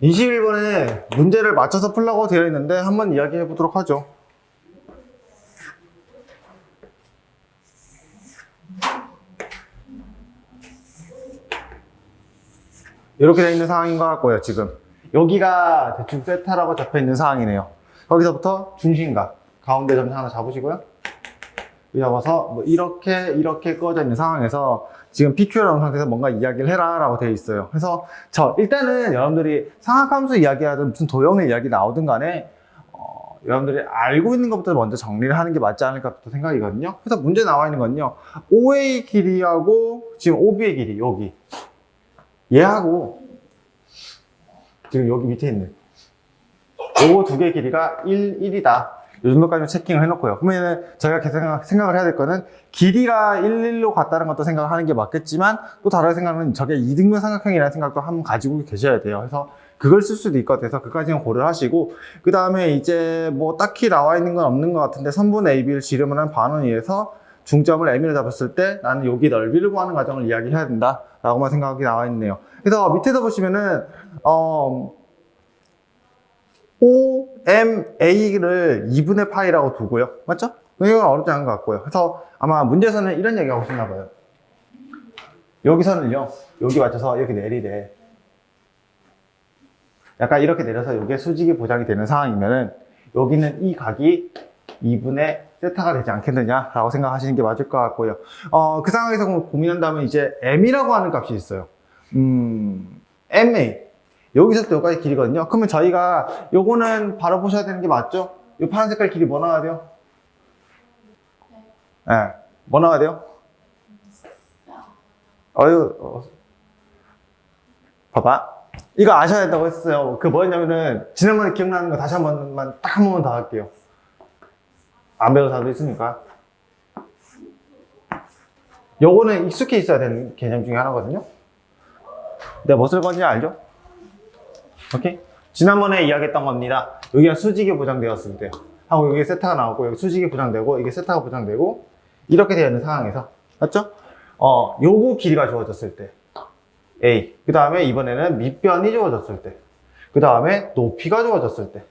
21번에 문제를 맞춰서 풀라고 되어 있는데 한번 이야기해 보도록 하죠. 이렇게 되어 있는 상황인 것 같고요. 지금 여기가 대충 세타라고 잡혀 있는 상황이네요. 거기서부터 중심각 가운데 점 하나 잡으시고요. 잡아서 뭐 이렇게 꺼져 있는 상황에서 지금 PQ를 나온 상태에서 뭔가 이야기를 해라 라고 되어 있어요. 그래서 일단은 여러분들이 상학함수 이야기하든 무슨 도형의 이야기 나오든 간에 여러분들이 알고 있는 것부터 먼저 정리를 하는 게 맞지 않을까 또 생각이거든요. 그래서 문제 나와 있는 건요, OA 길이하고 지금 OB의 길이 여기 얘하고 지금 여기 밑에 있는 요 두 개의 길이가 1이다. 이 정도까지 체킹을 해놓고요. 그러면 저희가 생각을 해야 될 거는 길이가 1로 같다는 것도 생각하는 게 맞겠지만 또 다른 생각은 저게 이등변 삼각형이라는 생각도 한번 가지고 계셔야 돼요. 그래서 그걸 쓸 수도 있고 그래서 그까지는 고려를 하시고, 그 다음에 이제 뭐 딱히 나와 있는 건 없는 것 같은데 선분 AB를 지름을 한 반원위에서 중점을 M으로 잡았을 때 나는 여기 넓이를 구하는 과정을 이야기해야 된다 라고만 생각이 나와 있네요. 그래서 밑에서 보시면은 OMA를 2분의 파이라고 두고요. 맞죠? 이건 어렵지 않은 것 같고요. 그래서 아마 문제에서는 이런 얘기 하고 싶나 봐요. 여기서는요, 여기 맞춰서 이렇게 내리래. 약간 이렇게 내려서 이게 수직이 보장이 되는 상황이면은 여기는 이 각이 2분의 세타가 되지 않겠느냐라고 생각하시는 게 맞을 것 같고요. 그 상황에서 고민한다면 이제 M이라고 하는 값이 있어요. MA. 여기서부터 여기까지 길이거든요. 그러면 저희가 요거는 바로 보셔야 되는 게 맞죠? 이 파란 색깔 길이 뭐 나와야 돼요? 네. 뭐 나와야 돼요? 봐봐. 이거 아셔야 된다고 했어요. 그 뭐였냐면은, 지난번에 기억나는 거 다시 한 번만, 딱 한 번만 더 할게요. 안 배운 사람도 있으니까. 요거는 익숙해 있어야 되는 개념 중에 하나거든요. 내가 뭐 쓸 건지 알죠? 오케이? 지난번에 이야기했던 겁니다. 여기가 수직이 보장되었을 때 하고 여기 세타가 나오고 여기 수직이 보장되고 이게 세타가 보장되고 이렇게 되어 있는 상황에서, 맞죠? 요거 길이가 주어졌을 때 A, 그 다음에 이번에는 밑변이 주어졌을 때, 그 다음에 높이가 주어졌을 때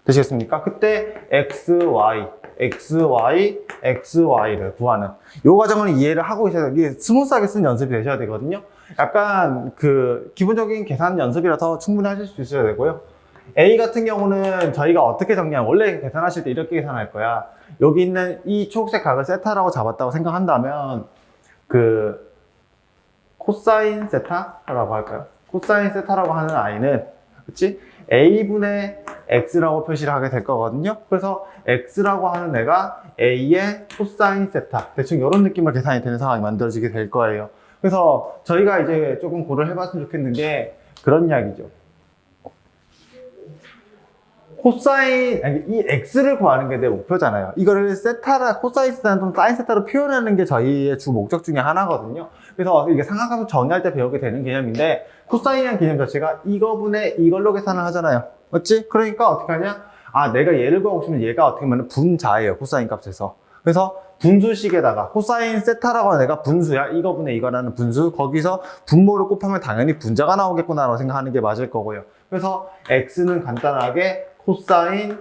되시겠습니까? 그때 XY를 구하는 요 과정을 이해를 하고 있어야 돼요. 이게 스무스하게 쓴 연습이 되셔야 되거든요. 약간 기본적인 계산 연습이라서 충분히 하실 수 있어야 되고요. A 같은 경우는 저희가 어떻게 정리하면, 원래 계산하실 때 이렇게 계산할 거야. 여기 있는 이 초록색 각을 세타라고 잡았다고 생각한다면 코사인 세타라고 할까요? 코사인 세타라고 하는 I는, 그치? A분의 X라고 표시를 하게 될 거거든요. 그래서 X라고 하는 애가 A의 코사인 세타, 대충 이런 느낌으로 계산이 되는 상황이 만들어지게 될 거예요. 그래서 저희가 이제 조금 고려를 해봤으면 좋겠는 게 그런 이야기죠. 이 X를 구하는 게 내 목표잖아요. 이거를 코사인 세타는 좀 사인 세타로 표현하는 게 저희의 주 목적 중에 하나거든요. 그래서 이게 삼각함수 정의할 때 배우게 되는 개념인데, 코사인이라는 개념 자체가 이거분의 이걸로 계산을 하잖아요. 맞지? 그러니까 어떻게 하냐? 내가 얘를 구하고 싶으면 얘가 어떻게 보면 분자예요. 코사인 값에서. 그래서 분수식에다가 코사인 세타라고 하는 애가 분수야. 이거분의 이거라는 분수. 거기서 분모를 곱하면 당연히 분자가 나오겠구나라고 생각하는 게 맞을 거고요. 그래서 X는 간단하게 코사인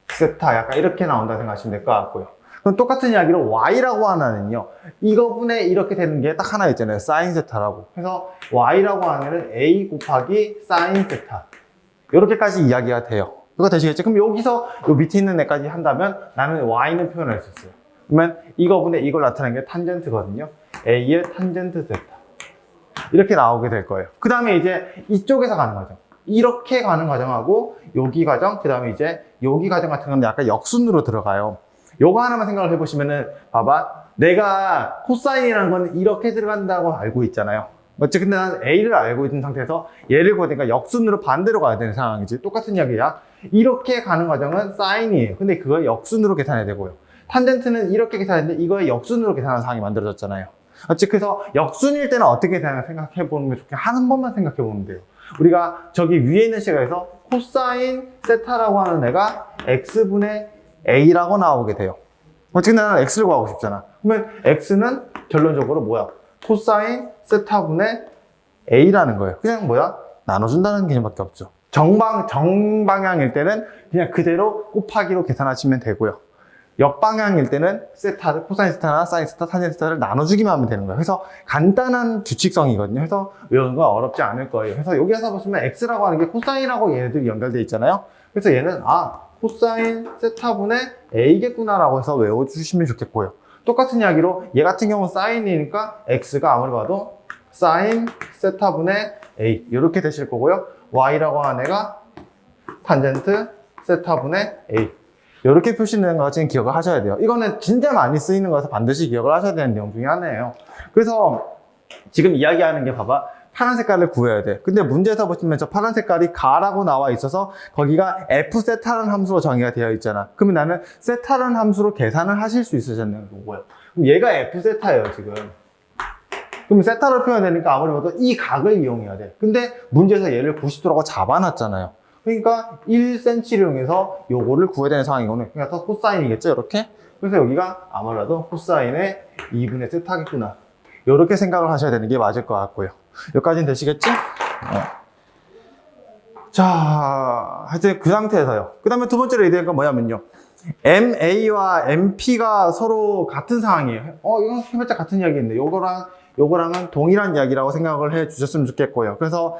세타, 약간 이렇게 나온다 생각하시면 될 것 같고요. 그럼 똑같은 이야기로 Y라고 하나는요, 이거분의 이렇게 되는 게 딱 하나 있잖아요. 사인 세타라고. 그래서 Y라고 하는 애는 A 곱하기 사인 세타. 이렇게까지 이야기가 돼요. 그거 되시겠죠? 그럼 여기서 요 밑에 있는 애까지 한다면 나는 Y는 표현할 수 있어요. 그러면 이거분의 이걸 나타내는 게 탄젠트거든요. A의 탄젠트 세타. 이렇게 나오게 될 거예요. 그 다음에 이제 이쪽에서 가는 과정. 이렇게 가는 과정하고 여기 과정, 그 다음에 이제 여기 과정 같은 건 약간 역순으로 들어가요. 요거 하나만 생각을 해보시면은, 봐봐. 내가 코사인이라는 건 이렇게 들어간다고 알고 있잖아요. 맞지? 근데 난 A를 알고 있는 상태에서 얘를 구하니까 역순으로 반대로 가야 되는 상황이지. 똑같은 이야기야. 이렇게 가는 과정은 사인이에요. 근데 그걸 역순으로 계산해야 되고요. 탄젠트는 이렇게 계산했는데 이거의 역순으로 계산하는 상황이 만들어졌잖아요. 맞지? 그래서 역순일 때는 어떻게 되나 생각해 보는 게 좋게, 한 번만 생각해 보면 돼요. 우리가 저기 위에 있는 시각에서 코사인 세타라고 하는 애가 X분의 A라고 나오게 돼요. 어쨌든 나는 X를 구하고 싶잖아. 그러면 X는 결론적으로 뭐야? 코사인 세타분의 A라는 거예요. 그냥 뭐야? 나눠준다는 개념밖에 없죠. 정방향일 때는 그냥 그대로 곱하기로 계산하시면 되고요. 역방향일 때는 세타를, 코사인 세타나 사인 세타, 탄젠 세타를 나눠주기만 하면 되는 거예요. 그래서 간단한 규칙성이거든요. 그래서 외우는 건 어렵지 않을 거예요. 그래서 여기에서 보시면 x라고 하는 게 코사인하고 얘네들이 연결되어 있잖아요. 그래서 얘는 코사인 세타분의 a겠구나라고 해서 외워주시면 좋겠고요. 똑같은 이야기로 얘 같은 경우는 사인이니까 x가 아무리 봐도 사인 세타분의 a 이렇게 되실 거고요. y라고 하는 애가 탄젠트 세타분의 a 이렇게 표시되는 것까지는 기억을 하셔야 돼요. 이거는 진짜 많이 쓰이는 거라서 반드시 기억을 하셔야 되는 내용 중에 하나예요. 그래서 지금 이야기하는 게 봐봐. 파란 색깔을 구해야 돼. 근데 문제에서 보시면 저 파란 색깔이 가라고 나와 있어서 거기가 f세타라는 함수로 정의가 되어 있잖아. 그러면 나는 세타라는 함수로 계산을 하실 수 있으셨는 거고요. 그럼 얘가 f세타예요, 지금. 그럼 세타를 표현되니까 아무리 봐도 이 각을 이용해야 돼. 근데 문제에서 얘를 90도라고 잡아놨잖아요. 그러니까 1cm를 이용해서 요거를 구해야 되는 상황이거든요. 그러니까 코사인이겠죠, 이렇게. 그래서 여기가 아무래도 코사인의 2분의 세타겠구나. 이렇게 생각을 하셔야 되는 게 맞을 것 같고요. 여기까지는 되시겠지? 자, 하여튼 그 상태에서요. 그 다음에 두 번째로 얘기한 건 뭐냐면요. MA와 MP가 서로 같은 상황이에요. 이건 해봤자 같은 이야기인데, 요거랑은 동일한 이야기라고 생각을 해 주셨으면 좋겠고요. 그래서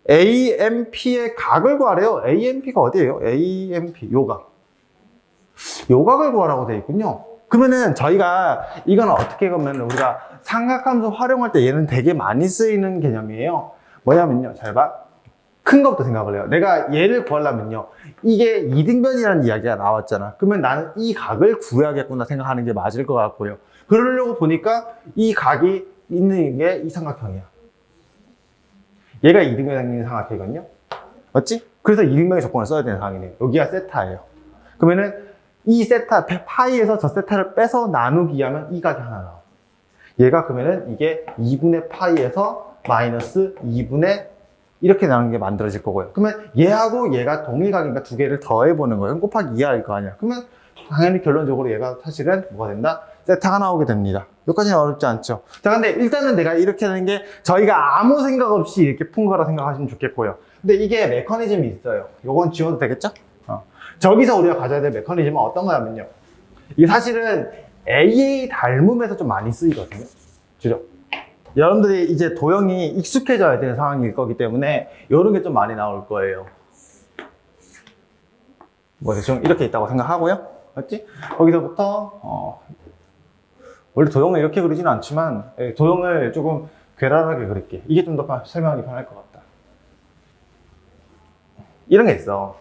AMP의 각을 구하래요. AMP가 어디예요? AMP, 요각. 요각을 구하라고 되어 있군요. 그러면은 저희가 이건 어떻게 보면 우리가 삼각함수 활용할 때 얘는 되게 많이 쓰이는 개념이에요. 뭐냐면요. 잘 봐. 큰 것부터 생각을 해요. 내가 얘를 구하려면요. 이게 이등변이라는 이야기가 나왔잖아. 그러면 나는 이 각을 구해야겠구나 생각하는 게 맞을 것 같고요. 그러려고 보니까 이 각이 있는 게 이 삼각형이야. 얘가 이등변의 삼각형이거든요. 맞지? 그래서 이등변의 조건을 써야 되는 상황이네요. 여기가 세타예요. 그러면은 이 세타, 파이에서 저 세타를 빼서 나누기 하면 이 각이 하나 나와. 얘가 그러면은 이게 2분의 파이에서 마이너스 2분의 이렇게 나오는 게 만들어질 거고요. 그러면 얘하고 얘가 동일각이니까 두 개를 더해보는 거예요. 곱하기 2할 거 아니야. 그러면 당연히 결론적으로 얘가 사실은 뭐가 된다? 세타가 나오게 됩니다. 여기까지는 어렵지 않죠. 자, 근데 일단은 내가 이렇게 하는 게 저희가 아무 생각 없이 이렇게 푼 거라 생각하시면 좋겠고요. 근데 이게 메커니즘이 있어요. 요건 지워도 되겠죠? 저기서 우리가 가져야 될 메커니즘은 어떤 거냐면요. 이게 사실은 AA 닮음에서 좀 많이 쓰이거든요. 그죠? 여러분들이 이제 도형이 익숙해져야 되는 상황일 거기 때문에 이런 게 좀 많이 나올 거예요. 뭐 대충 이렇게 있다고 생각하고요. 맞지? 거기서부터 원래 도형을 이렇게 그리지는 않지만 도형을 조금 괴랄하게 그릴게. 이게 좀 더 설명하기 편할 것 같다. 이런 게 있어.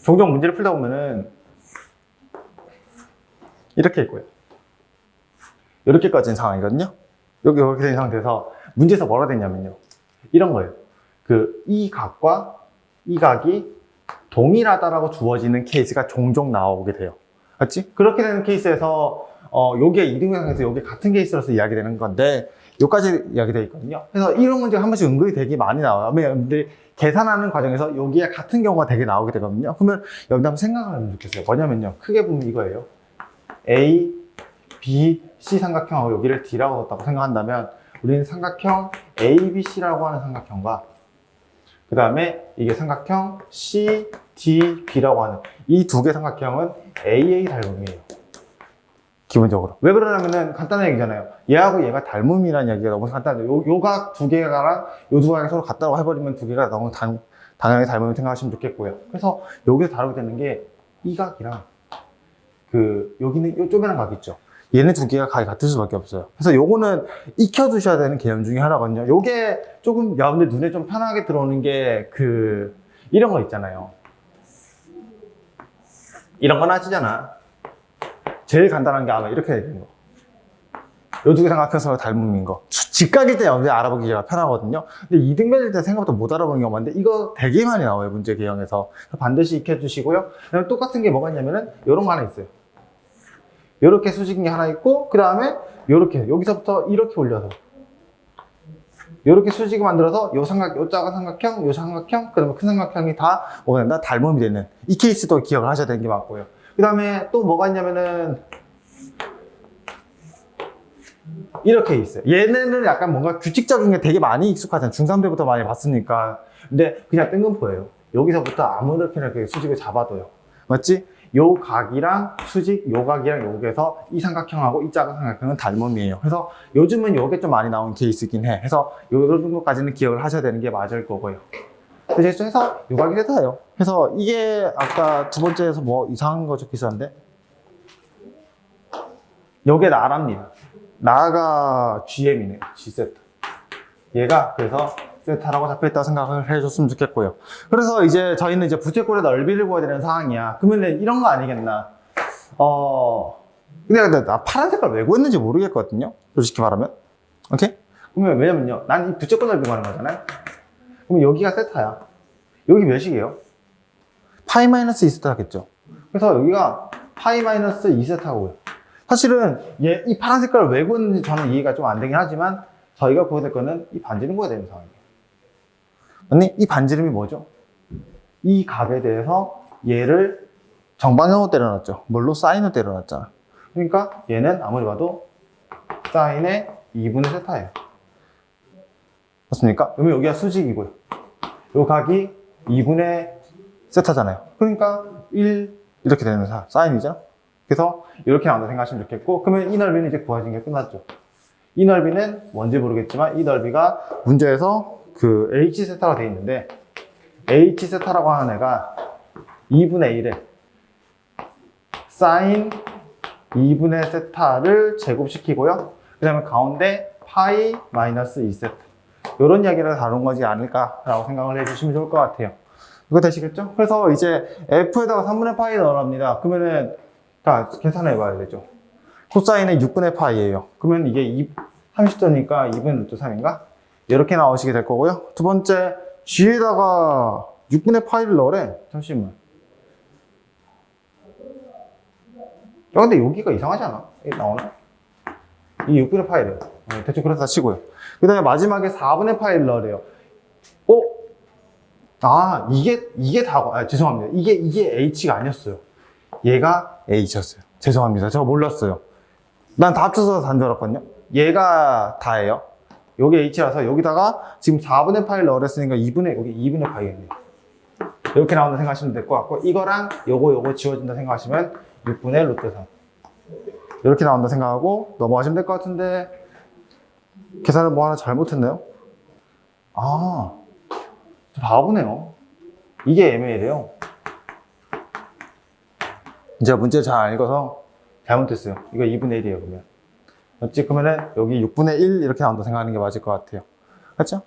종종 문제를 풀다 보면은 이렇게 있고요. 이렇게까지는 상황이거든요. 여기 이렇게 된 상태에서 문제에서 뭐라 됐냐면요. 이런 거예요. 이 각과 이 각이 동일하다라고 주어지는 케이스가 종종 나오게 돼요. 맞지? 그렇게 되는 케이스에서 요게 이등변에서 요게 같은 케이스로서 이야기되는 건데 요까지 이야기되어 있거든요. 그래서 이런 문제가 한 번씩 은근히 되게 많이 나와요. 여러분들이 계산하는 과정에서 여기에 같은 경우가 되게 나오게 되거든요. 그러면 여기다 한번 생각을 하면 좋겠어요. 뭐냐면요. 크게 보면 이거예요. A, B, C 삼각형하고 여기를 D라고 썼다고 생각한다면 우리는 삼각형 ABC라고 하는 삼각형과 그 다음에 이게 삼각형 CDB라고 하는 이 두 개 삼각형은 AA 닮음이에요. 기본적으로. 왜 그러냐면은 간단한 얘기잖아요. 얘하고 얘가 닮음이라는 얘기가 너무 간단해요. 요각 두 개가랑 요 두 각이 서로 같다고 해버리면 두 개가 너무 당연히 닮음을 생각하시면 좋겠고요. 그래서 여기서 다루게 되는 게 이 각이랑 여기는 요 쪼매난 각 있죠. 얘네 두 개가 각이 같을 수밖에 없어요. 그래서 요거는 익혀두셔야 되는 개념 중에 하나거든요. 요게 조금 여러분들 눈에 좀 편하게 들어오는 게 이런 거 있잖아요. 이런 건 아시잖아. 제일 간단한 게 아마 이렇게 되는 거. 요 두 개 삼각형서로 닮음인 거. 직각일 때 여러분들 알아보기가 편하거든요. 근데 이등변일 때 생각보다 못 알아보는 경우가 많은데 이거 되게 많이 나와요. 문제 개형에서. 반드시 익혀주시고요. 그다음에 똑같은 게 뭐가 있냐면은 요런 거 하나 있어요. 요렇게 수직이 하나 있고 그 다음에 요렇게 여기서부터 이렇게 올려서 요렇게 수직을 만들어서 요 작은 삼각형, 요 삼각형, 그 다음에 큰 삼각형이 다 뭐가 된다? 닮음이 되는 이 케이스도 기억을 하셔야 되는 게 맞고요. 그 다음에 또 뭐가 있냐면은 이렇게 있어요. 얘네는 약간 뭔가 규칙적인 게 되게 많이 익숙하잖아요. 중3 때부터 많이 봤으니까. 근데 그냥 뜬금포예요. 여기서부터 아무렇게나 이렇게 수직을 잡아둬요. 맞지? 요 각이랑 수직, 요 각이랑 요게서 이 삼각형하고 이 작은 삼각형은 닮음이에요. 그래서 요즘은 요게 좀 많이 나온 케이스긴 해. 그래서 요 정도까지는 기억을 하셔야 되는 게 맞을 거고요. 그래서 요 각이 세타예요. 그래서 이게 아까 두 번째에서 뭐 이상한 거 적혀 있었는데 요게 나랍니다. 나가 GM이네요. G세타. 얘가 그래서 세타라고 잡혀있다고 생각을 해줬으면 좋겠고요. 그래서 이제 저희는 이제 부채꼴의 넓이를 구해야 되는 상황이야. 그러면 이런 거 아니겠나? 근데 나 파란 색깔 왜 구했는지 모르겠거든요. 솔직히 말하면. 오케이? 그러면 왜냐면요. 난 이 부채꼴 넓이 구하는 거잖아요. 그럼 여기가 세타야. 여기 몇이게요? 파이 마이너스 2세타겠죠. 그래서 여기가 파이 마이너스 2세타고요. 사실은 이 파란 색깔을 왜 구했는지 저는 이해가 좀 안 되긴 하지만 저희가 구해야 될 거는 이 반지름 구해야 되는 상황이에요. 아니, 이 반지름이 뭐죠? 이 값에 대해서 얘를 정방향으로 때려놨죠. 뭘로? 사인으로 때려놨잖아. 그러니까 얘는 아무리 봐도 사인의 2분의 세타예요. 맞습니까? 그러면 여기가 수직이고요. 요 각이 2분의 세타잖아요. 그러니까 1 이렇게 되는 사인이죠. 그래서 이렇게 나온다 생각하시면 좋겠고, 그러면 이 넓이는 이제 구하시는 게 끝났죠. 이 넓이는 뭔지 모르겠지만 이 넓이가 문제에서 그 h세타가 되어 있는데 h세타라고 하는 애가 2분의 1에 사인 2분의 세타를 제곱시키고요. 그 다음에 가운데 파이 마이너스 2세타. 이런 이야기를 다룬 거지 않을까라고 생각을 해주시면 좋을 것 같아요. 이거 되시겠죠? 그래서 이제 f에다가 3분의 파이 넣으랍니다. 그러면은 다 계산해 봐야 되죠. 코사인은 6분의 파이예요. 그러면 이게 30도니까 2분의 루트 3인가? 이렇게 나오시게 될 거고요. 두 번째, g에다가 6분의 파이를 넣으래. 잠시만. 야, 근데 여기가 이상하지 않아? 나오나? 이 6분의 파이래요. 대충 그렇다 치고요. 그 다음에 마지막에 4분의 파이를 넣으래요. 이게 다고, 죄송합니다. 이게 h가 아니었어요. 얘가 h였어요. 죄송합니다. 제가 몰랐어요. 난 다 합쳐서 단 줄 알았거든요. 얘가 다예요. 요게 h라서 여기다가 지금 4분의 파이를 넣으랬으니까 여기 2분의 파이겠네요. 이렇게 나온다 생각하시면 될 것 같고, 이거랑 요거 지워진다 생각하시면 6분의 루트 3. 이렇게 나온다 생각하고 넘어가시면 될 것 같은데, 계산을 뭐 하나 잘못했나요? 저 바보네요. 이게 MA래요. 제가 문제를 잘 읽어서 잘못했어요. 이거 2분의 1이에요, 그러면. 맞지? 그러면은 여기 6분의 1 이렇게 나온다 생각하는 게 맞을 것 같아요. 맞죠?